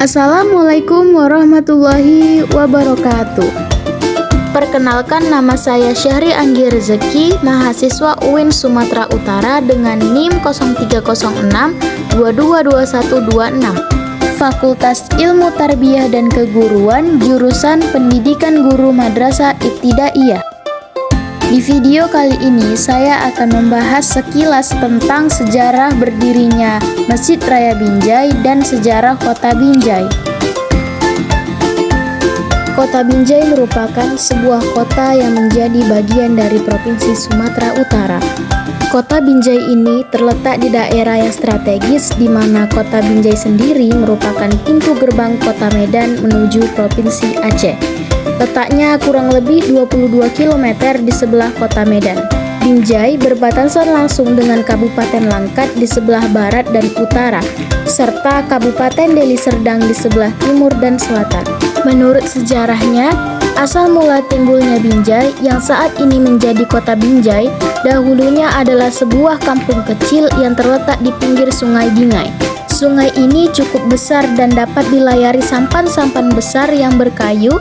Assalamualaikum warahmatullahi wabarakatuh. Perkenalkan, nama saya Syahri Anggi Rezeki, mahasiswa UIN Sumatera Utara dengan NIM 0306222126. Fakultas Ilmu Tarbiyah dan Keguruan, jurusan Pendidikan Guru Madrasah Ibtidaiyah. Di video kali ini saya akan membahas sekilas tentang sejarah berdirinya Masjid Raya Binjai dan sejarah Kota Binjai. Kota Binjai merupakan sebuah kota yang menjadi bagian dari Provinsi Sumatera Utara. Kota Binjai ini terletak di daerah yang strategis di mana Kota Binjai sendiri merupakan pintu gerbang Kota Medan menuju Provinsi Aceh. Letaknya kurang lebih 22 km di sebelah Kota Medan. Binjai berbatasan langsung dengan Kabupaten Langkat di sebelah barat dan utara, serta Kabupaten Deli Serdang di sebelah timur dan selatan. Menurut sejarahnya, asal mula timbulnya Binjai yang saat ini menjadi Kota Binjai, dahulunya adalah sebuah kampung kecil yang terletak di pinggir Sungai Bingai. Sungai ini cukup besar dan dapat dilayari sampan-sampan besar yang berkayu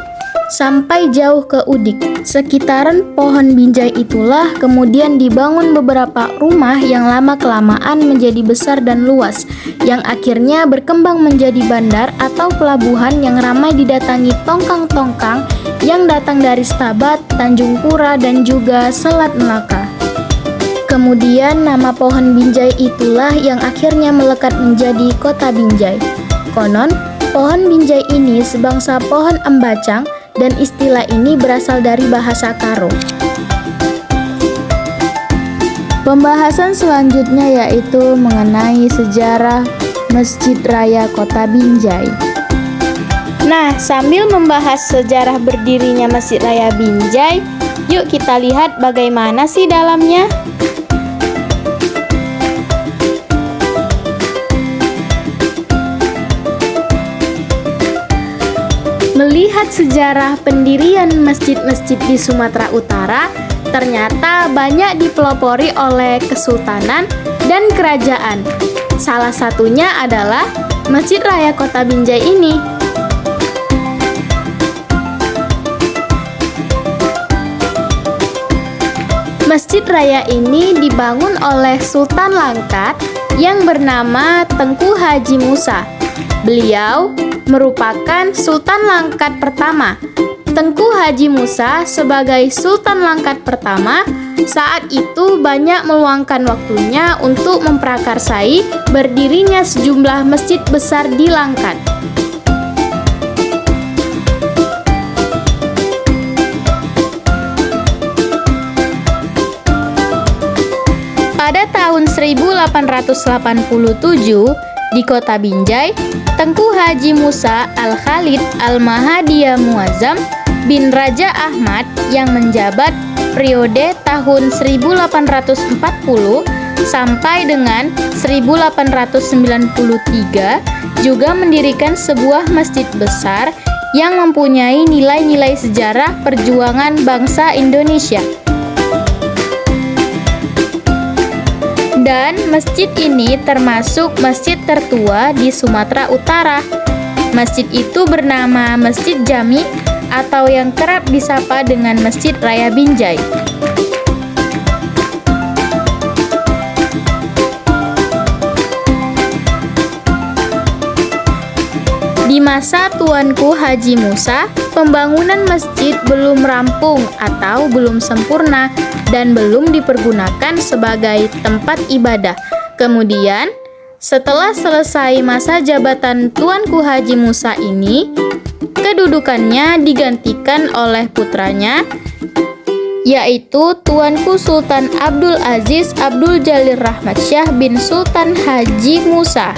sampai jauh ke Udik. Sekitaran pohon binjai itulah kemudian dibangun beberapa rumah yang lama-kelamaan menjadi besar dan luas, yang akhirnya berkembang menjadi bandar atau pelabuhan yang ramai didatangi tongkang-tongkang yang datang dari Stabat, Tanjung Pura, dan juga Selat Melaka. Kemudian nama pohon binjai itulah yang akhirnya melekat menjadi Kota Binjai. Konon, pohon binjai ini sebangsa pohon embacang, dan istilah ini berasal dari bahasa Karo. Pembahasan selanjutnya yaitu mengenai sejarah Masjid Raya Kota Binjai. Nah, sambil membahas sejarah berdirinya Masjid Raya Binjai, yuk kita lihat bagaimana sih dalamnya. Melihat sejarah pendirian masjid-masjid di Sumatera Utara, ternyata banyak dipelopori oleh kesultanan dan kerajaan. Salah satunya adalah Masjid Raya Kota Binjai ini. Masjid Raya ini dibangun oleh Sultan Langkat yang bernama Tengku Haji Musa. Beliau merupakan Sultan Langkat pertama. Tengku Haji Musa sebagai Sultan Langkat pertama saat itu banyak meluangkan waktunya untuk memprakarsai berdirinya sejumlah masjid besar di Langkat. Pada tahun 1887 di Kota Binjai, Tengku Haji Musa Al-Khalid Al-Mahadiyah Muazzam bin Raja Ahmad yang menjabat periode tahun 1840 sampai dengan 1893 juga mendirikan sebuah masjid besar yang mempunyai nilai-nilai sejarah perjuangan bangsa Indonesia. Dan masjid ini termasuk masjid tertua di Sumatera Utara. Masjid itu bernama Masjid Jami atau yang kerap disapa dengan Masjid Raya Binjai. Di masa Tuanku Haji Musa, pembangunan masjid belum rampung atau belum sempurna dan belum dipergunakan sebagai tempat ibadah. Kemudian, setelah selesai masa jabatan Tuanku Haji Musa ini, kedudukannya digantikan oleh putranya, yaitu Tuanku Sultan Abdul Aziz Abdul Jalil Rahmat Syah bin Sultan Haji Musa.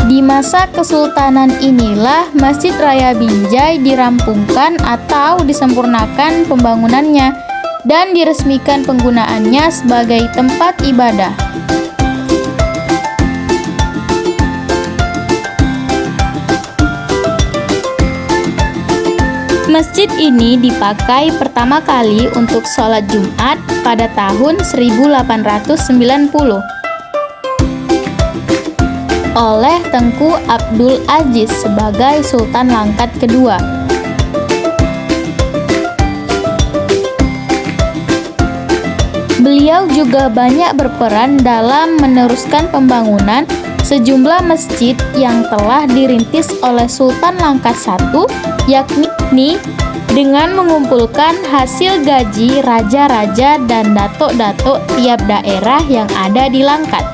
Di masa kesultanan inilah Masjid Raya Binjai dirampungkan atau disempurnakan pembangunannya dan diresmikan penggunaannya sebagai tempat ibadah. Masjid ini dipakai pertama kali untuk sholat Jumat pada tahun 1890. oleh Tengku Abdul Aziz sebagai Sultan Langkat kedua. Beliau juga banyak berperan dalam meneruskan pembangunan sejumlah masjid yang telah dirintis oleh Sultan Langkat I, yakni dengan mengumpulkan hasil gaji raja-raja dan datuk-datuk tiap daerah yang ada di Langkat.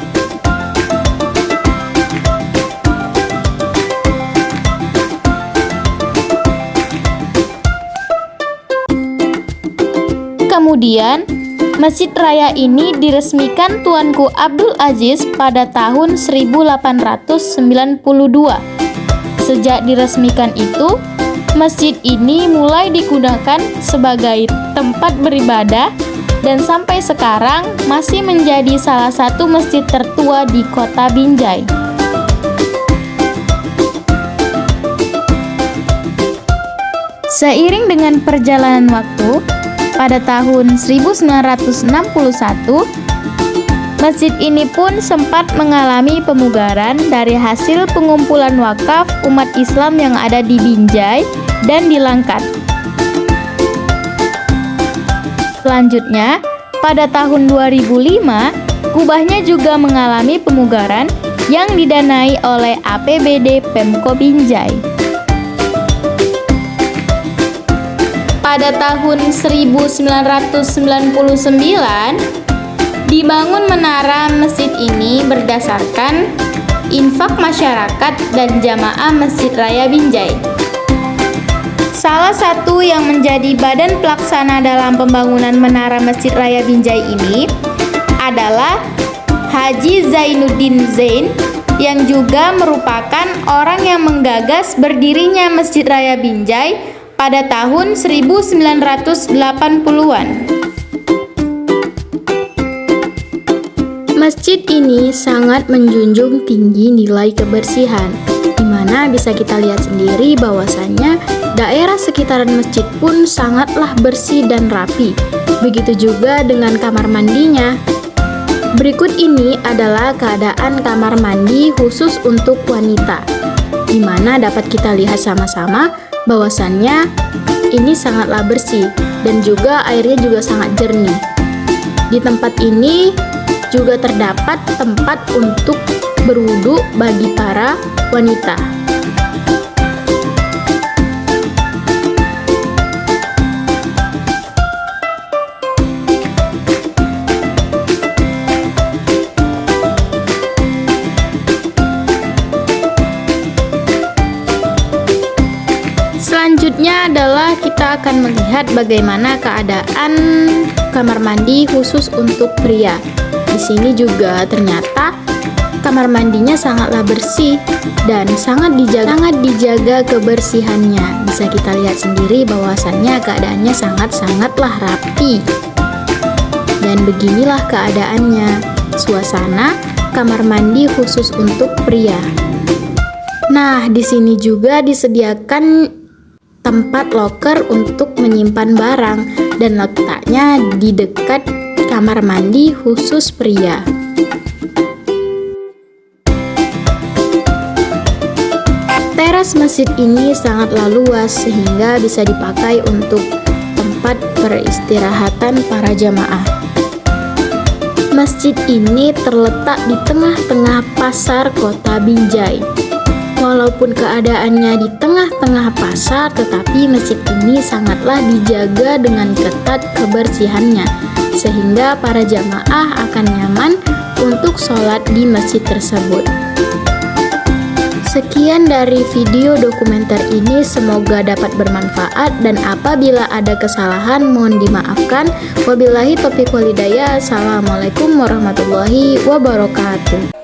Kemudian, Masjid Raya ini diresmikan Tuanku Abdul Aziz pada tahun 1892. Sejak diresmikan itu, masjid ini mulai digunakan sebagai tempat beribadah dan sampai sekarang masih menjadi salah satu masjid tertua di Kota Binjai. Seiring dengan perjalanan waktu, pada tahun 1961, masjid ini pun sempat mengalami pemugaran dari hasil pengumpulan wakaf umat Islam yang ada di Binjai dan di Langkat. Selanjutnya, pada tahun 2005, kubahnya juga mengalami pemugaran yang didanai oleh APBD Pemko Binjai. Pada tahun 1999, dibangun menara masjid ini berdasarkan infak masyarakat dan jamaah Masjid Raya Binjai. Salah satu yang menjadi badan pelaksana dalam pembangunan menara Masjid Raya Binjai ini adalah Haji Zainuddin Zain, yang juga merupakan orang yang menggagas berdirinya Masjid Raya Binjai pada tahun 1980-an. Masjid ini sangat menjunjung tinggi nilai kebersihan, di mana bisa kita lihat sendiri bahwasannya daerah sekitaran masjid pun sangatlah bersih dan rapi. Begitu juga dengan kamar mandinya. Berikut ini adalah keadaan kamar mandi khusus untuk wanita, di mana dapat kita lihat sama-sama bahwasannya ini sangatlah bersih dan juga airnya juga sangat jernih. Di tempat ini juga terdapat tempat untuk berwudu bagi para wanita. Selanjutnya adalah kita akan melihat bagaimana keadaan kamar mandi khusus untuk pria. Di sini juga ternyata kamar mandinya sangatlah bersih dan sangat dijaga kebersihannya. Bisa kita lihat sendiri bahwasannya keadaannya sangatlah rapi. Dan beginilah keadaannya, suasana kamar mandi khusus untuk pria. Nah, di sini juga disediakan tempat loker untuk menyimpan barang dan letaknya di dekat kamar mandi khusus pria. Teras masjid ini sangatlah luas sehingga bisa dipakai untuk tempat peristirahatan para jamaah. Masjid ini terletak di tengah-tengah pasar Kota Binjai. Walaupun keadaannya di tengah-tengah pasar, tetapi masjid ini sangatlah dijaga dengan ketat kebersihannya, sehingga para jamaah akan nyaman untuk sholat di masjid tersebut. Sekian dari video dokumenter ini, semoga dapat bermanfaat dan apabila ada kesalahan mohon dimaafkan. Wabillahi taufiq wal hidayah. Assalamualaikum warahmatullahi wabarakatuh.